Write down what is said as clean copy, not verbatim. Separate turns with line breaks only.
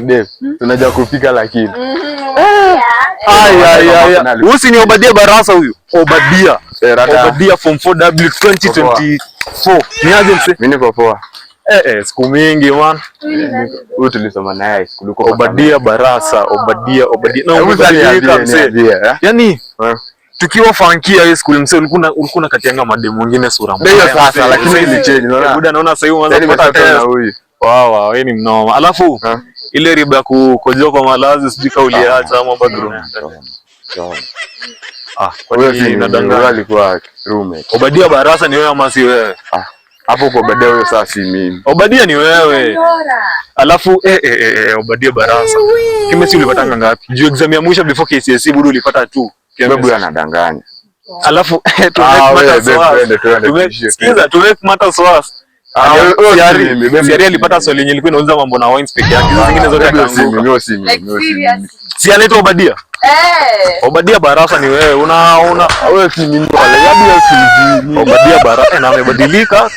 Dave, tunajua kupika lakini.
Usi ni Obadia Barasa huyu. Obadia. Obadia form 4W 2024. Ni aje mse?
Mimi niko poa.
Siku mingi man.
Huyu tulisoma naye school.
Obadia Barasa, Obadia. Na umebadilika mse. Yaani tukiwa funkia high school mse ulikuwa katianga mademu wengine sura
mbaya. Ndio sasa lakini ile change unaona.
Buda naona sasa hivi unaanza kupata tena
huyu.
Wow, wewe ni mnoma. Alafu ile riba ya kukojoa kwa malazi sijui kauliacha ama bathroom.
Kwa hiyo si nadanganya alikuwa roommate.
Obadia Barasa ni wewe ama si wewe?
Hapo kwa Obadia wewe sasa si mimi.
Obadia ni wewe. Alafu Obadia Barasa. Kimesi ulipata ngapi? Juu exam ya mwisho before KCSE budu ulipata 2.
Babu anadanganya.
Alafu to make matters worse. Siari alipata swali yenye ilikuwa inauliza mambo na wines peke yake. Hizo zingine zote akaanguka. Si anaitwa Obadia? Obadia Barasa ni wewe. Una
wewe si mimi wala. Obadia
Barasa na amebadilika.